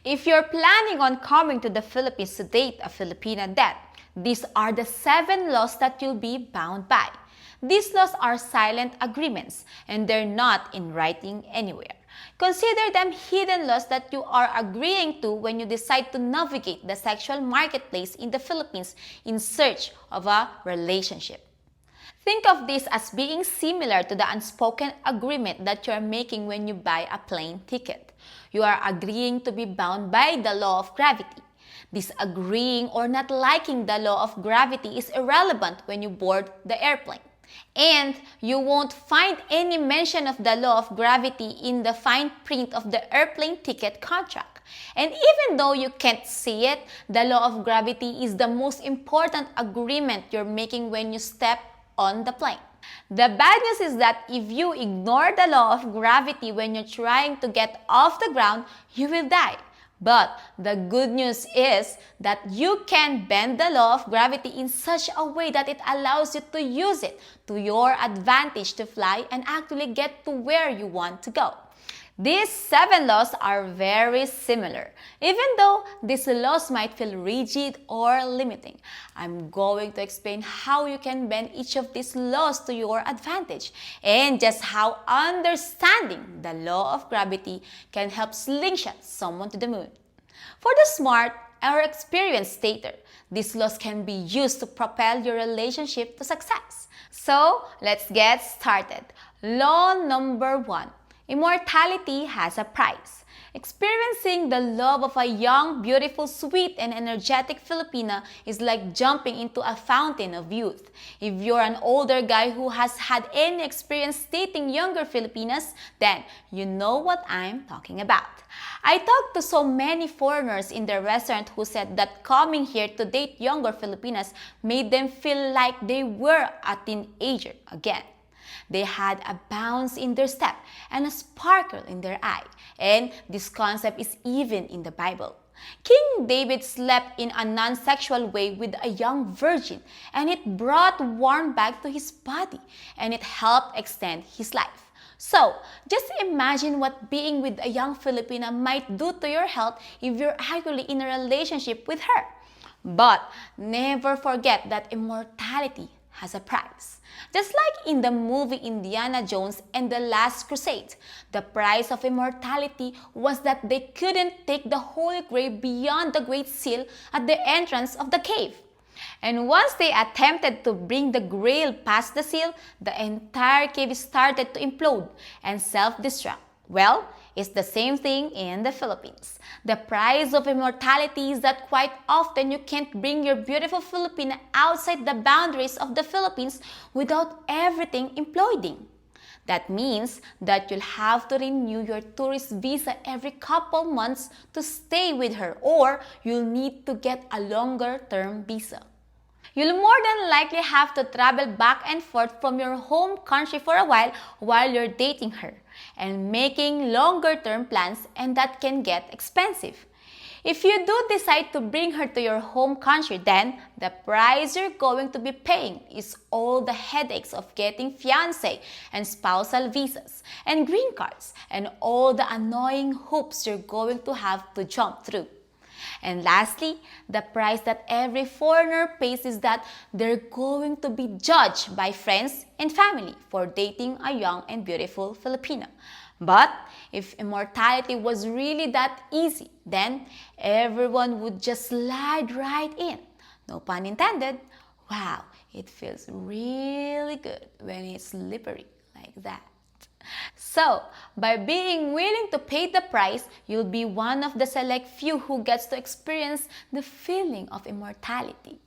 If you're planning on coming to the Philippines to date a Filipina, then these are the 7 laws that you'll be bound by. These laws are silent agreements and they're not in writing anywhere. Consider them hidden laws that you are agreeing to when you decide to navigate the sexual marketplace in the Philippines in search of a relationship. Think of this as being similar to the unspoken agreement that you are making when you buy a plane ticket. You are agreeing to be bound by the law of gravity. Disagreeing or not liking the law of gravity is irrelevant when you board the airplane. And you won't find any mention of the law of gravity in the fine print of the airplane ticket contract. And even though you can't see it, the law of gravity is the most important agreement you're making when you step on the plane. The bad news is that if you ignore the law of gravity when you're trying to get off the ground, you will die. But the good news is that you can bend the law of gravity in such a way that it allows you to use it to your advantage to fly and actually get to where you want to go. These 7 laws are very similar, even though these laws might feel rigid or limiting. I'm going to explain how you can bend each of these laws to your advantage and just how understanding the law of gravity can help slingshot someone to the moon. For the smart or experienced dater, these laws can be used to propel your relationship to success. So, let's get started. Law number 1. Immortality has a price. Experiencing the love of a young, beautiful, sweet, and energetic Filipina is like jumping into a fountain of youth. If you're an older guy who has had any experience dating younger Filipinas, then you know what I'm talking about. I talked to so many foreigners in the restaurant who said that coming here to date younger Filipinas made them feel like they were a teenager again. They had a bounce in their step and a sparkle in their eye. And this concept is even in the Bible. King David slept in a non-sexual way with a young virgin, and it brought warmth back to his body, and it helped extend his life. So, just imagine what being with a young Filipina might do to your health if you're actually in a relationship with her. But never forget that immortality has a price. Just like in the movie Indiana Jones and the Last Crusade, the price of immortality was that they couldn't take the Holy Grail beyond the Great Seal at the entrance of the cave. And once they attempted to bring the Grail past the seal, the entire cave started to implode and self-destruct. Well, it's the same thing in the Philippines. The price of immortality is that quite often you can't bring your beautiful Filipina outside the boundaries of the Philippines without everything imploding. That means that you'll have to renew your tourist visa every couple months to stay with her, or you'll need to get a longer-term visa. You'll more than likely have to travel back and forth from your home country for a while you're dating her and making longer-term plans, and that can get expensive. If you do decide to bring her to your home country, then the price you're going to be paying is all the headaches of getting fiancé and spousal visas and green cards and all the annoying hoops you're going to have to jump through. And lastly, the price that every foreigner pays is that they're going to be judged by friends and family for dating a young and beautiful Filipina. But if immortality was really that easy, then everyone would just slide right in. No pun intended. Wow, it feels really good when it's slippery like that. So, by being willing to pay the price, you'll be one of the select few who gets to experience the feeling of immortality.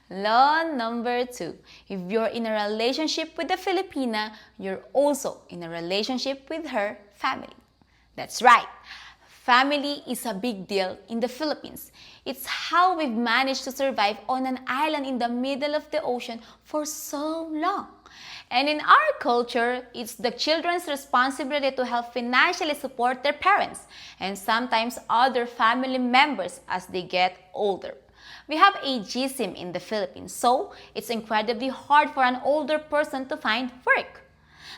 Law number 2. If you're in a relationship with a Filipina, you're also in a relationship with her family. That's right. Family is a big deal in the Philippines. It's how we've managed to survive on an island in the middle of the ocean for so long. And in our culture, it's the children's responsibility to help financially support their parents and sometimes other family members as they get older. We have ageism in the Philippines, so it's incredibly hard for an older person to find work.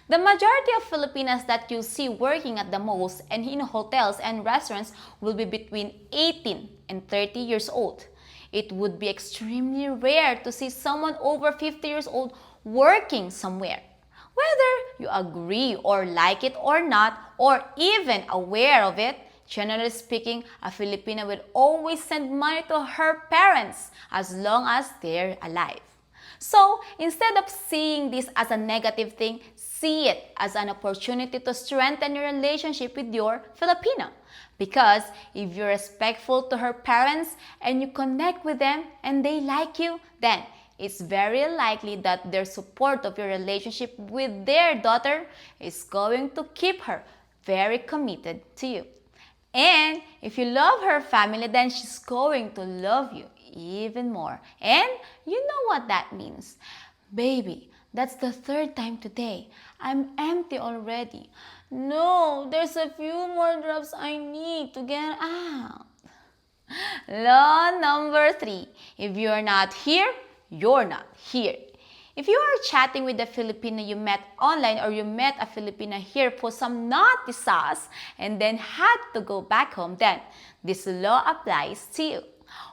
The majority of Filipinas that you see working at the malls and in hotels and restaurants will be between 18 and 30 years old. It would be extremely rare to see someone over 50 years old working somewhere. Whether you agree or like it or not, or even aware of it, generally speaking, a Filipina will always send money to her parents as long as they're alive. So, instead of seeing this as a negative thing, see it as an opportunity to strengthen your relationship with your Filipina. Because if you're respectful to her parents and you connect with them and they like you, then it's very likely that their support of your relationship with their daughter is going to keep her very committed to you. And if you love her family, then she's going to love you even more. And you know what that means. Baby, that's the third time today. I'm empty already. No, there's a few more drops I need to get out. Law number 3. If you're not here, you're not here. If you are chatting with a Filipina you met online or you met a Filipina here for some naughty sauce and then had to go back home, then this law applies to you.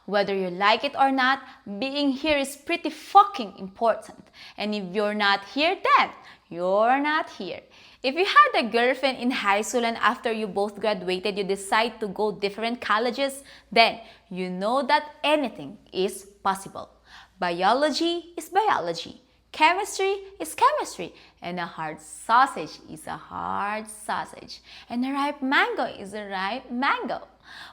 Whether you like it or not, being here is pretty fucking important. And if you're not here, then you're not here. If you had a girlfriend in high school and after you both graduated, you decide to go different colleges, then you know that anything is possible. Biology is biology. Chemistry is chemistry. And a hard sausage is a hard sausage. And a ripe mango is a ripe mango.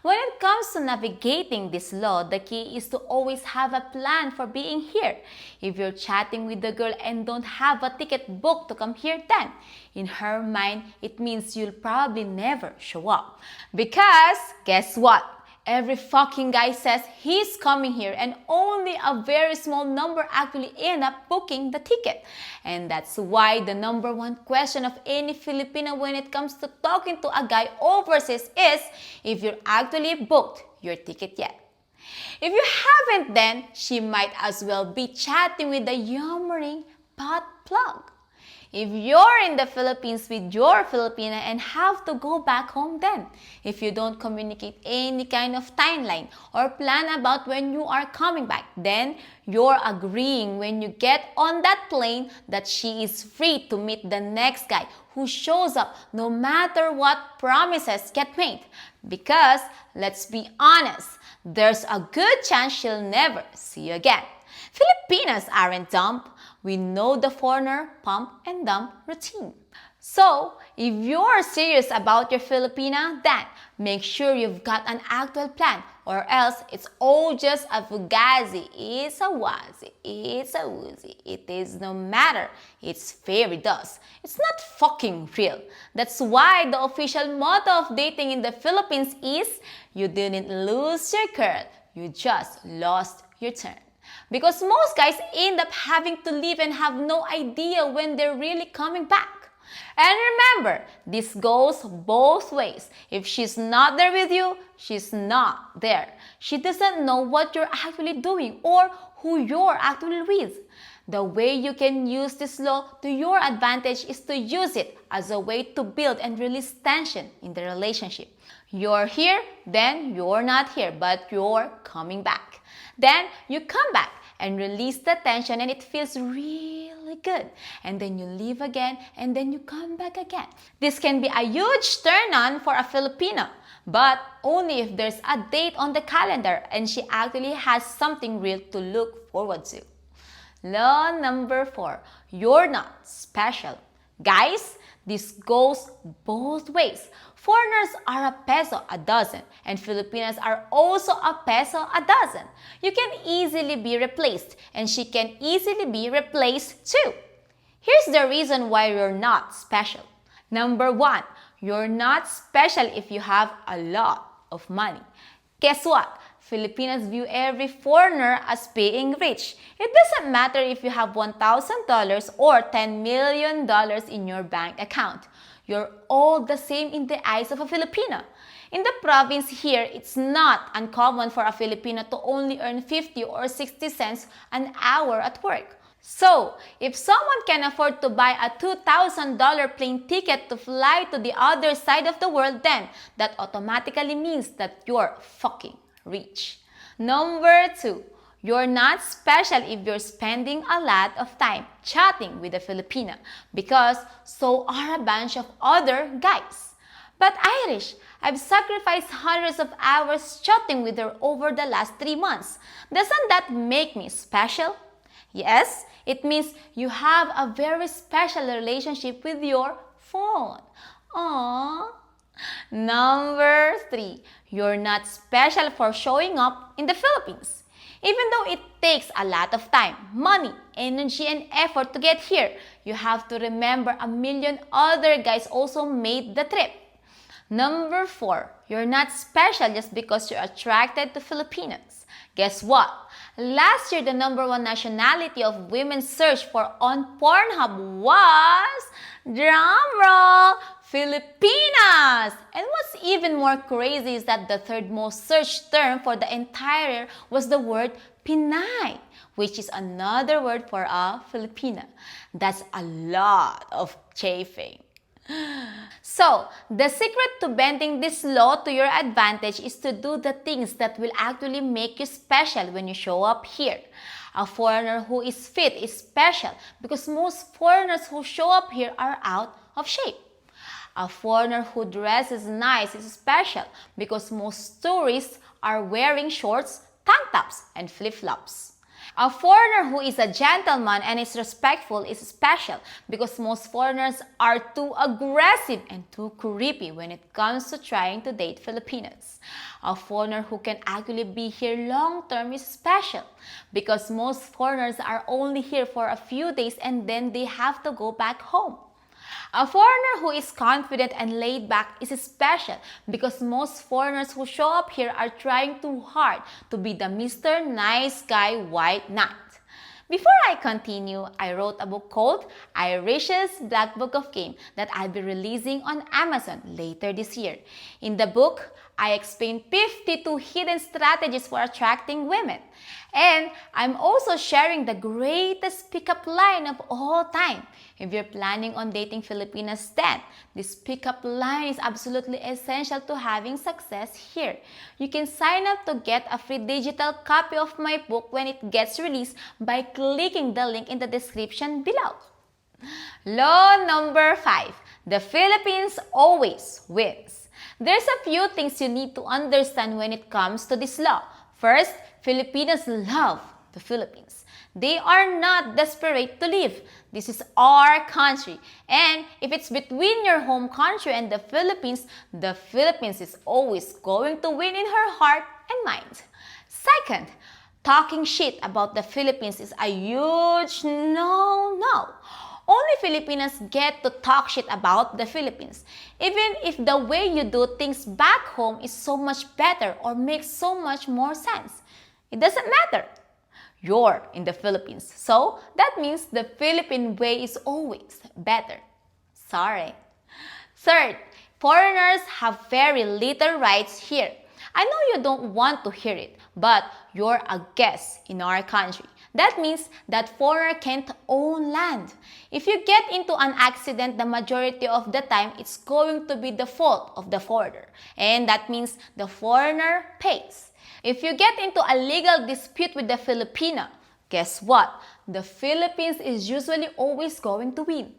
When it comes to navigating this law, the key is to always have a plan for being here. If you're chatting with the girl and don't have a ticket booked to come here, then in her mind, it means you'll probably never show up. Because guess what? Every fucking guy says he's coming here and only a very small number actually end up booking the ticket. And that's why the number one question of any Filipino when it comes to talking to a guy overseas is if you're actually booked your ticket yet. If you haven't, then she might as well be chatting with the yammering pot plug. If you're in the Philippines with your Filipina and have to go back home, then if you don't communicate any kind of timeline or plan about when you are coming back, then you're agreeing when you get on that plane that she is free to meet the next guy who shows up no matter what promises get made. Because, let's be honest, there's a good chance she'll never see you again. Filipinas aren't dumb. We know the foreigner pump and dump routine. So, if you're serious about your Filipina, then make sure you've got an actual plan or else it's all just a fugazi, it's a wazi, it's a woozy, it is no matter, it's fairy dust. It's not fucking real. That's why the official motto of dating in the Philippines is, you didn't lose your girl, you just lost your turn. Because most guys end up having to leave and have no idea when they're really coming back. And remember, this goes both ways. If she's not there with you, she's not there. She doesn't know what you're actually doing or who you're actually with. The way you can use this law to your advantage is to use it as a way to build and release tension in the relationship. You're here, then you're not here, but you're coming back. Then you come back and release the tension and it feels really good. And then you leave again and then you come back again. This can be a huge turn on for a Filipino, but only if there's a date on the calendar and she actually has something real to look forward to. Law number 4, you're not special. Guys, this goes both ways. Foreigners are a peso a dozen, and Filipinas are also a peso a dozen. You can easily be replaced, and she can easily be replaced too. Here's the reason why you're not special. Number 1, you're not special if you have a lot of money. Guess what? Filipinos view every foreigner as being rich. It doesn't matter if you have $1,000 or $10 million in your bank account. You're all the same in the eyes of a Filipina. In the province here, it's not uncommon for a Filipino to only earn 50 or 60 cents an hour at work. So, if someone can afford to buy a $2,000 plane ticket to fly to the other side of the world, then that automatically means that you're fucking rich. Number 2, you're not special if you're spending a lot of time chatting with a Filipina because so are a bunch of other guys. But Irish, I've sacrificed hundreds of hours chatting with her over the last 3 months. Doesn't that make me special? Yes, it means you have a very special relationship with your phone. Aww. Number 3, you're not special for showing up in the Philippines. Even though it takes a lot of time, money, energy, and effort to get here, you have to remember a million other guys also made the trip. Number 4, you're not special just because you're attracted to Filipinos. Guess what? Last year, the number 1 nationality of women searched for on Pornhub was, drumroll, Filipinas! And what's even more crazy is that the 3rd most searched term for the entire year was the word Pinay, which is another word for a Filipina. That's a lot of chafing. So, the secret to bending this law to your advantage is to do the things that will actually make you special when you show up here. A foreigner who is fit is special because most foreigners who show up here are out of shape. A foreigner who dresses nice is special because most tourists are wearing shorts, tank tops, and flip-flops. A foreigner who is a gentleman and is respectful is special because most foreigners are too aggressive and too creepy when it comes to trying to date Filipinos. A foreigner who can actually be here long term is special because most foreigners are only here for a few days and then they have to go back home. A foreigner who is confident and laid back is special because most foreigners who show up here are trying too hard to be the Mr. Nice Guy White Knight. Before I continue, I wrote a book called Irish's Black Book of Game that I'll be releasing on Amazon later this year. In the book, I explain 52 hidden strategies for attracting women. And I'm also sharing the greatest pickup line of all time. If you're planning on dating Filipinas, then this pickup line is absolutely essential to having success here. You can sign up to get a free digital copy of my book when it gets released by clicking the link in the description below. Law number 5. The Philippines always wins. There's a few things you need to understand when it comes to this law. First, Filipinos love the Philippines. They are not desperate to leave. This is our country. And if it's between your home country and the Philippines is always going to win in her heart and mind. Second, talking shit about the Philippines is a huge no-no. Only Filipinos get to talk shit about the Philippines, even if the way you do things back home is so much better or makes so much more sense. It doesn't matter. You're in the Philippines, so that means the Philippine way is always better. Sorry. Third, foreigners have very little rights here. I know you don't want to hear it, but you're a guest in our country. That means that foreigner can't own land. If you get into an accident, the majority of the time, it's going to be the fault of the foreigner. And that means the foreigner pays. If you get into a legal dispute with the Filipina, guess what? The Philippines is usually always going to win.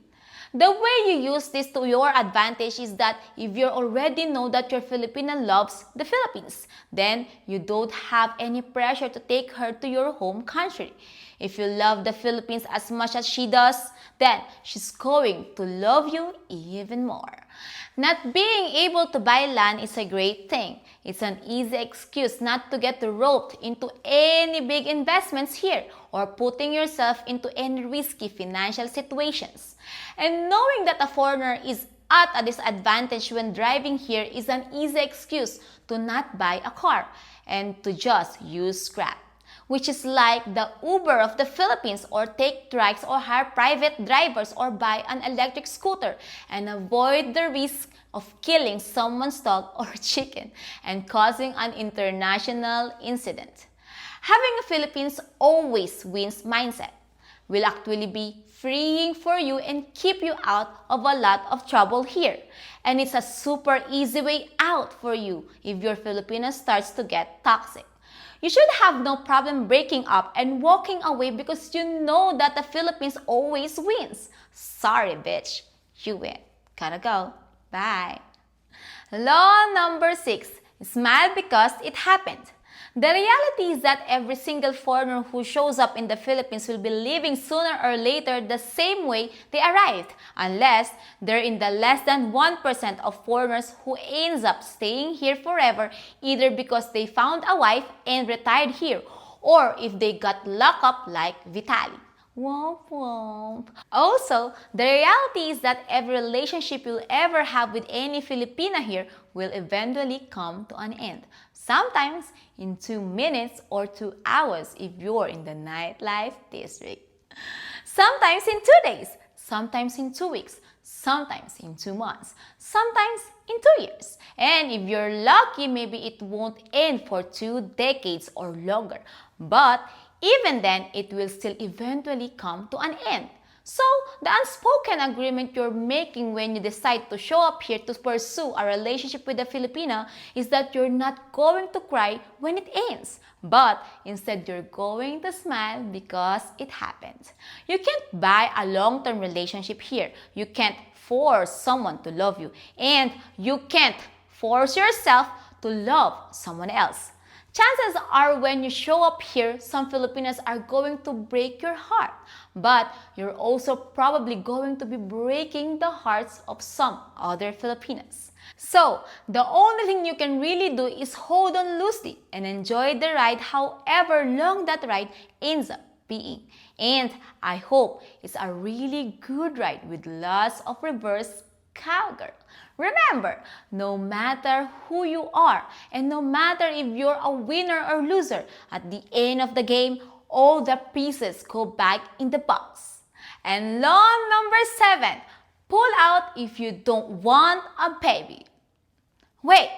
The way you use this to your advantage is that if you already know that your Filipina loves the Philippines, then you don't have any pressure to take her to your home country. If you love the Philippines as much as she does, then she's going to love you even more. Not being able to buy land is a great thing. It's an easy excuse not to get roped into any big investments here or putting yourself into any risky financial situations. And knowing that a foreigner is at a disadvantage when driving here is an easy excuse to not buy a car and to just use Grab, which is like the Uber of the Philippines, or take trikes or hire private drivers or buy an electric scooter and avoid the risk of killing someone's dog or chicken and causing an international incident. Having a Philippines always wins mindset. will actually be freeing for you and keep you out of a lot of trouble here. And it's a super easy way out for you if your Filipino starts to get toxic. You should have no problem breaking up and walking away because you know that the Philippines always wins. Sorry, bitch. You win. Gotta go. Bye. Law number 6. Smile because it happened. The reality is that every single foreigner who shows up in the Philippines will be leaving sooner or later the same way they arrived, unless they're in the less than 1% of foreigners who ends up staying here forever, either because they found a wife and retired here, or if they got locked up like Vitali. Womp womp. Also, the reality is that every relationship you'll ever have with any Filipina here will eventually come to an end. Sometimes in 2 minutes or 2 hours if you're in the nightlife district. Sometimes in 2 days, sometimes in 2 weeks, sometimes in 2 months, sometimes in 2 years. And if you're lucky, maybe it won't end for 2 decades or longer. But even then, it will still eventually come to an end. So, the unspoken agreement you're making when you decide to show up here to pursue a relationship with a Filipina is that you're not going to cry when it ends, but instead you're going to smile because it happened. You can't buy a long-term relationship here. You can't force someone to love you, and you can't force yourself to love someone else. Chances are when you show up here, some Filipinos are going to break your heart. But you're also probably going to be breaking the hearts of some other Filipinas. So, the only thing you can really do is hold on loosely and enjoy the ride however long that ride ends up being. And I hope it's a really good ride with lots of reverse cowgirl. Remember, no matter who you are and no matter if you're a winner or loser, at the end of the game, all the pieces go back in the box. And law number 7, pull out if you don't want a baby. Wait,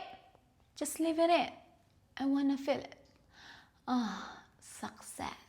just leave it in. I wanna feel it. Ah, success.